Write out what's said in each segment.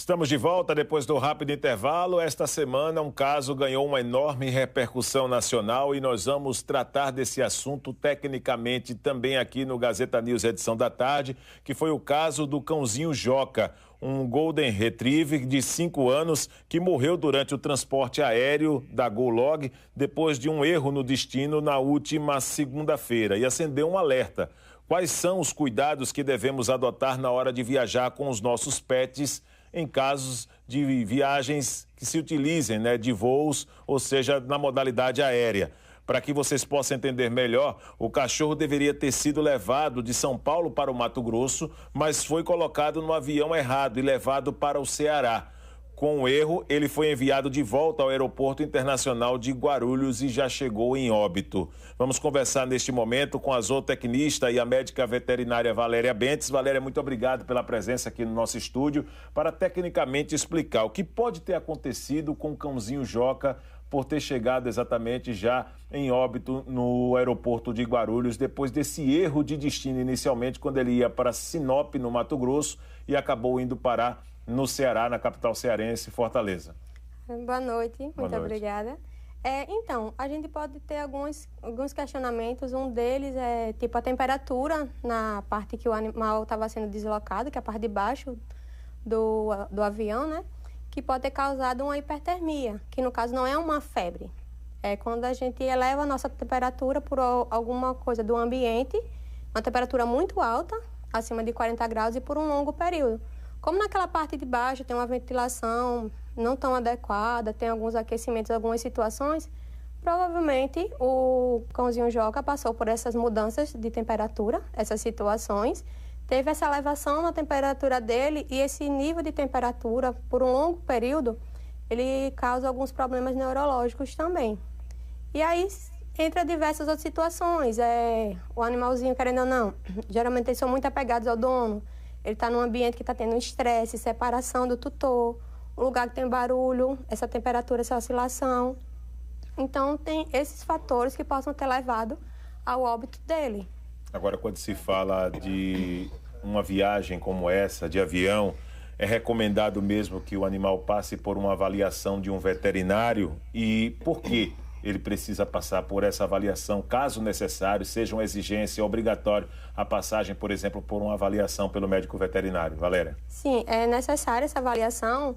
Estamos de volta depois do rápido intervalo. Esta semana, um caso ganhou uma enorme repercussão nacional e nós vamos tratar desse assunto tecnicamente também aqui no Gazeta News, edição da tarde, que foi o caso do cãozinho Joca, um Golden Retriever de 5 anos que morreu durante o transporte aéreo da GoLog depois de um erro no destino na última segunda-feira e acendeu um alerta. Quais são os cuidados que devemos adotar na hora de viajar com os nossos pets em casos de viagens que se utilizem, de voos, ou seja, na modalidade aérea? Para que vocês possam entender melhor, o cachorro deveria ter sido levado de São Paulo para o Mato Grosso, mas foi colocado no avião errado e levado para o Ceará. Com o erro, ele foi enviado de volta ao Aeroporto Internacional de Guarulhos e já chegou em óbito. Vamos conversar neste momento com a zootecnista e a médica veterinária Valéria Bentes. Valéria, muito obrigado pela presença aqui no nosso estúdio para tecnicamente explicar o que pode ter acontecido com o cãozinho Joca por ter chegado exatamente já em óbito no aeroporto de Guarulhos, depois desse erro de destino inicialmente, quando ele ia para Sinop, no Mato Grosso, e acabou indo parar no Ceará, na capital cearense, Fortaleza. Boa noite, muito obrigada. Então, a gente pode ter alguns questionamentos. Um deles é tipo a temperatura na parte que o animal estava sendo deslocado, que é a parte de baixo do avião, né? Que pode ter causado uma hipertermia, que no caso não é uma febre. É quando a gente eleva a nossa temperatura por alguma coisa do ambiente, uma temperatura muito alta, acima de 40 graus e por um longo período. Como naquela parte de baixo tem uma ventilação não tão adequada, tem alguns aquecimentos, algumas situações, provavelmente o cãozinho Joca passou por essas mudanças de temperatura, essas situações, teve essa elevação na temperatura dele e esse nível de temperatura por um longo período, ele causa alguns problemas neurológicos também. E aí entra diversas outras situações, o animalzinho, querendo ou não, geralmente eles são muito apegados ao dono, ele está num ambiente que está tendo estresse, separação do tutor, um lugar que tem barulho, essa temperatura, essa oscilação. Então, tem esses fatores que possam ter levado ao óbito dele. Agora, quando se fala de uma viagem como essa, de avião, é recomendado mesmo que o animal passe por uma avaliação de um veterinário? E por quê ele precisa passar por essa avaliação, caso necessário, seja uma exigência obrigatória a passagem, por exemplo, por uma avaliação pelo médico veterinário? Valéria? Sim, é necessária essa avaliação,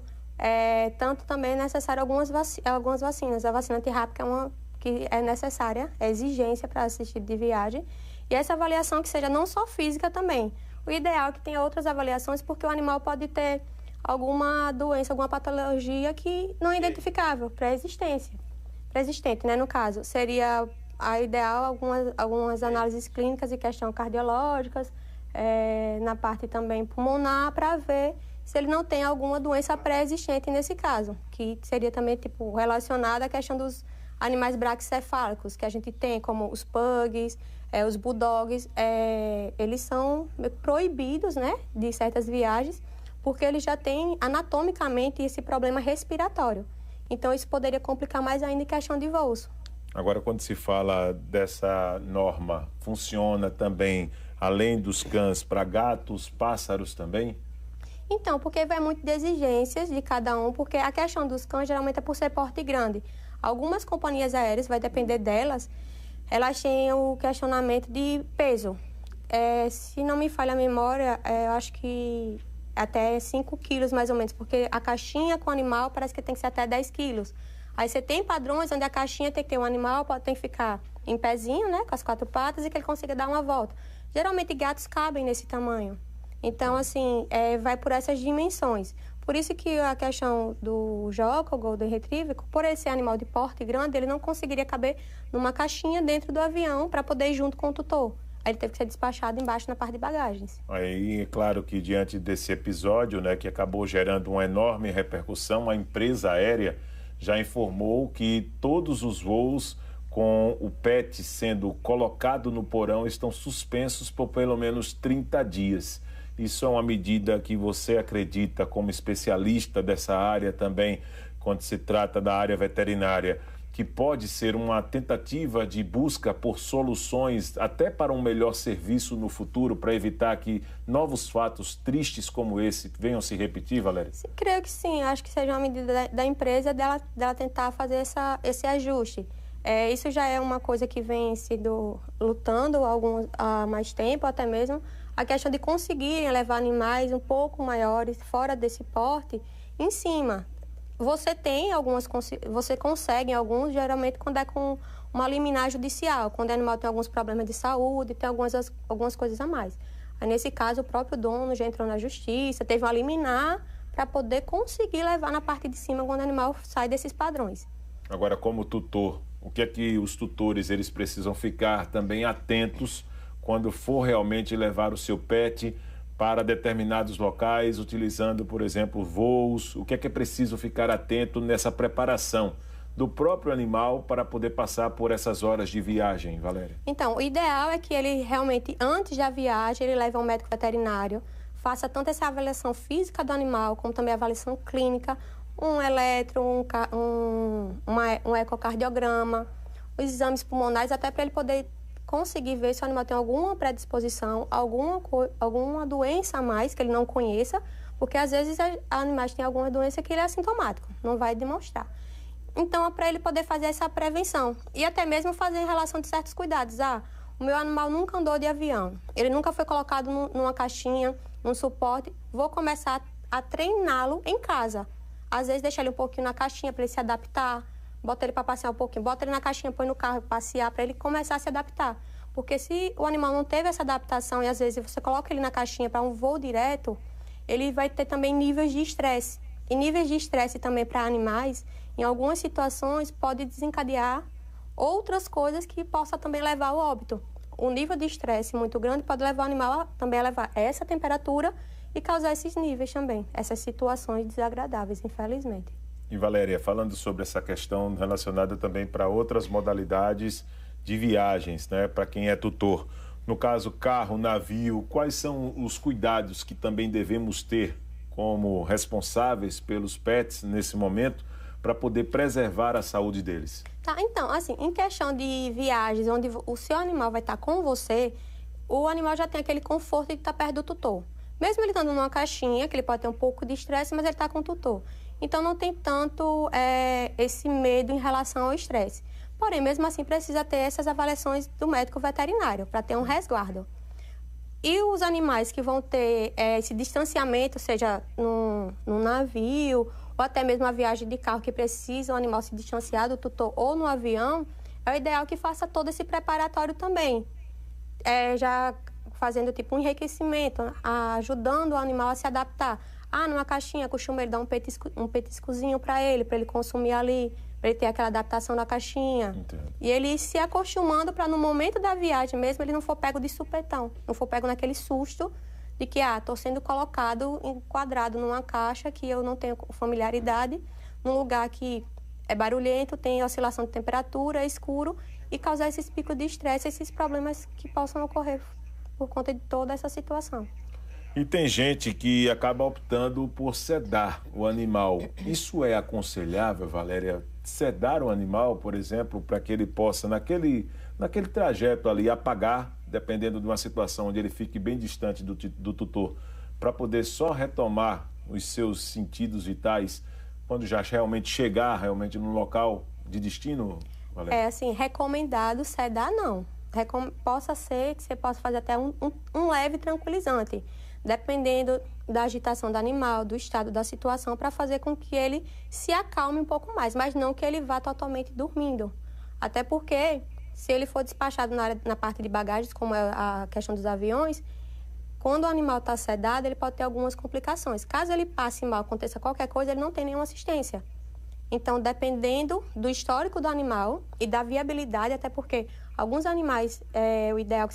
tanto também é necessário algumas vacinas. A vacina antirrábica é uma que é necessária, é exigência para assistir de viagem. E essa avaliação que seja não só física também. O ideal é que tenha outras avaliações, porque o animal pode ter alguma doença, alguma patologia que não é identificável, pré-existente, né, no caso. Seria a ideal algumas análises clínicas e questões cardiológicas, na parte também pulmonar, para ver se ele não tem alguma doença pré-existente nesse caso, que seria também tipo relacionada à questão dos animais braquicefálicos, que a gente tem, como os pugs, os bulldogs, eles são proibidos, né, de certas viagens, porque eles já têm anatomicamente esse problema respiratório. Então, isso poderia complicar mais ainda em questão de voos. Agora, quando se fala dessa norma, funciona também, além dos cães, para gatos, pássaros também? Então, porque vai muito de exigências de cada um, porque a questão dos cães geralmente é por ser porte grande. Algumas companhias aéreas, vai depender delas, elas têm o questionamento de peso. Se não me falha a memória, eu acho que até 5 quilos mais ou menos, porque a caixinha com o animal parece que tem que ser até 10 quilos. Aí você tem padrões onde a caixinha tem que ter um animal, tem que ficar em pezinho, né, com as 4 patas e que ele consiga dar uma volta. Geralmente gatos cabem nesse tamanho. Então, assim, vai por essas dimensões. Por isso que a questão do Joca, o Golden Retriever, por esse animal de porte grande, ele não conseguiria caber numa caixinha dentro do avião para poder ir junto com o tutor. Aí ele teve que ser despachado embaixo na parte de bagagens. Aí, é claro que diante desse episódio, né, que acabou gerando uma enorme repercussão, a empresa aérea já informou que todos os voos com o pet sendo colocado no porão estão suspensos por pelo menos 30 dias. Isso é uma medida que você acredita, como especialista dessa área também, quando se trata da área veterinária, que pode ser uma tentativa de busca por soluções até para um melhor serviço no futuro, para evitar que novos fatos tristes como esse venham se repetir, Valéria? Sim, creio que sim. Acho que seja uma medida da empresa dela tentar fazer esse ajuste. Isso já é uma coisa que vem sido lutando há mais tempo, até mesmo a questão de conseguirem levar animais um pouco maiores, fora desse porte, em cima. Você consegue alguns, geralmente quando é com uma liminar judicial, quando o animal tem alguns problemas de saúde, tem algumas coisas a mais. Aí, nesse caso, o próprio dono já entrou na justiça, teve uma liminar para poder conseguir levar na parte de cima quando o animal sai desses padrões. Agora, como tutor, o que é que os tutores eles precisam ficar também atentos quando for realmente levar o seu pet para determinados locais, utilizando, por exemplo, voos? O que é preciso ficar atento nessa preparação do próprio animal para poder passar por essas horas de viagem, Valéria? Então, o ideal é que ele realmente, antes da viagem, ele leve ao médico veterinário, faça tanto essa avaliação física do animal, como também a avaliação clínica, um eletro, um ecocardiograma, os exames pulmonares, até para ele poder conseguir ver se o animal tem alguma predisposição, alguma doença a mais que ele não conheça, porque às vezes animais têm alguma doença que ele é assintomático, não vai demonstrar. Então, é para ele poder fazer essa prevenção e até mesmo fazer em relação de certos cuidados. O meu animal nunca andou de avião, ele nunca foi colocado numa caixinha, num suporte, vou começar a treiná-lo em casa. Às vezes, deixa ele um pouquinho na caixinha para ele se adaptar, bota ele para passear um pouquinho, bota ele na caixinha, põe no carro, passear, para ele começar a se adaptar. Porque se o animal não teve essa adaptação e às vezes você coloca ele na caixinha para um voo direto, ele vai ter também níveis de estresse. E níveis de estresse também para animais, em algumas situações, pode desencadear outras coisas que possa também levar ao óbito. O nível de estresse muito grande pode levar o animal também a levar essa temperatura e causar esses níveis também, essas situações desagradáveis, infelizmente. E Valéria, falando sobre essa questão relacionada também para outras modalidades de viagens, né, para quem é tutor, no caso carro, navio, quais são os cuidados que também devemos ter como responsáveis pelos pets nesse momento para poder preservar a saúde deles? Tá, então, assim, em questão de viagens onde o seu animal vai estar com você, o animal já tem aquele conforto de estar perto do tutor. Mesmo ele estando numa caixinha, que ele pode ter um pouco de estresse, mas ele está com o tutor. Então, não tem tanto esse medo em relação ao estresse. Porém, mesmo assim, precisa ter essas avaliações do médico veterinário para ter um resguardo. E os animais que vão ter esse distanciamento, seja num navio, ou até mesmo a viagem de carro que precisa o animal se distanciar do tutor, ou no avião, é o ideal que faça todo esse preparatório também. Já fazendo tipo um enriquecimento, ajudando o animal a se adaptar. Numa caixinha, costuma ele dar um petiscozinho para ele consumir ali, para ele ter aquela adaptação da caixinha. Entendo. E ele se acostumando para no momento da viagem mesmo, ele não for pego de supetão, não for pego naquele susto de que, estou sendo colocado, enquadrado numa caixa que eu não tenho familiaridade, num lugar que é barulhento, tem oscilação de temperatura, é escuro, e causar esses picos de estresse, esses problemas que possam ocorrer por conta de toda essa situação. E tem gente que acaba optando por sedar o animal. Isso é aconselhável, Valéria? Sedar o animal, por exemplo, para que ele possa, naquele trajeto ali, apagar, dependendo de uma situação onde ele fique bem distante do tutor, para poder só retomar os seus sentidos vitais quando já realmente chegar no local de destino, Valéria? É assim, recomendado sedar não. Possa ser que você possa fazer até um leve tranquilizante, dependendo da agitação do animal, do estado da situação, para fazer com que ele se acalme um pouco mais, mas não que ele vá totalmente dormindo. Até porque, se ele for despachado na parte de bagagens, como é a questão dos aviões, quando o animal está sedado, ele pode ter algumas complicações. Caso ele passe mal, aconteça qualquer coisa, ele não tem nenhuma assistência. Então, dependendo do histórico do animal e da viabilidade, até porque alguns animais, o ideal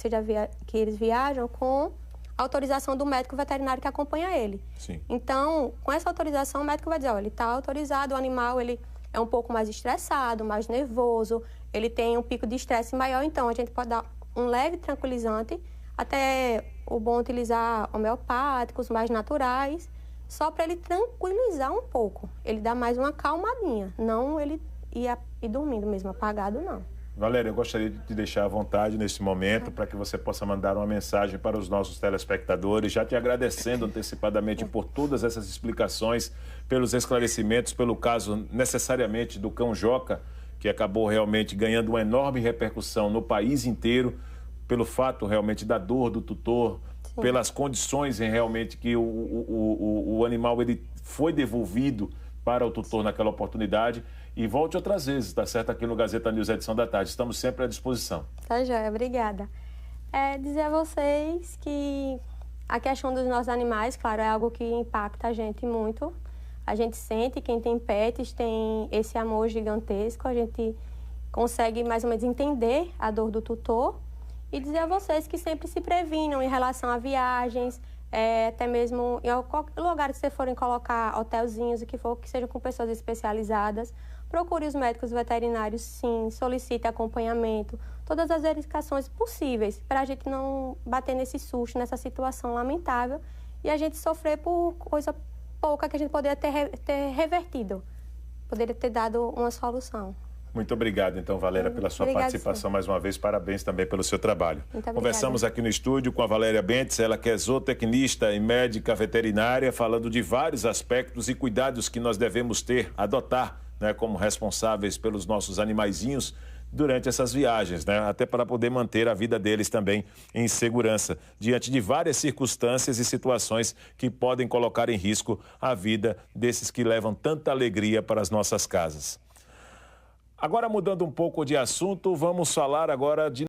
que eles viajam com autorização do médico veterinário que acompanha ele. Sim. Então, com essa autorização, o médico vai dizer, ele está autorizado, o animal ele é um pouco mais estressado, mais nervoso, ele tem um pico de estresse maior, então a gente pode dar um leve tranquilizante, até o bom utilizar homeopáticos mais naturais, só para ele tranquilizar um pouco. Ele dá mais uma calmadinha, não ele e dormindo mesmo, apagado não. Valéria, eu gostaria de te deixar à vontade nesse momento para que você possa mandar uma mensagem para os nossos telespectadores, já te agradecendo antecipadamente por todas essas explicações, pelos esclarecimentos, pelo caso necessariamente do cão Joca, que acabou realmente ganhando uma enorme repercussão no país inteiro, pelo fato realmente da dor do tutor, sim, pelas condições em realmente que o animal ele foi devolvido para o tutor naquela oportunidade. E volte outras vezes, tá certo? Aqui no Gazeta News, edição da tarde. Estamos sempre à disposição. Tá joia, obrigada. Dizer a vocês que a questão dos nossos animais, claro, é algo que impacta a gente muito. A gente sente, quem tem pets tem esse amor gigantesco, a gente consegue mais ou menos entender a dor do tutor. E dizer a vocês que sempre se previnam em relação a viagens, até mesmo em qualquer lugar que vocês forem colocar hotelzinhos, o que for, que sejam com pessoas especializadas. Procure os médicos veterinários, sim, solicite acompanhamento, todas as verificações possíveis, para a gente não bater nesse susto, nessa situação lamentável e a gente sofrer por coisa pouca que a gente poderia ter revertido, poderia ter dado uma solução. Muito obrigado, então, Valéria, pela sua participação mais uma vez. Parabéns também pelo seu trabalho. Conversamos aqui no estúdio com a Valéria Bentes, ela que é zootecnista e médica veterinária, falando de vários aspectos e cuidados que nós devemos ter, adotar, né, como responsáveis pelos nossos animaizinhos durante essas viagens, né, até para poder manter a vida deles também em segurança, diante de várias circunstâncias e situações que podem colocar em risco a vida desses que levam tanta alegria para as nossas casas. Agora, mudando um pouco de assunto, vamos falar agora de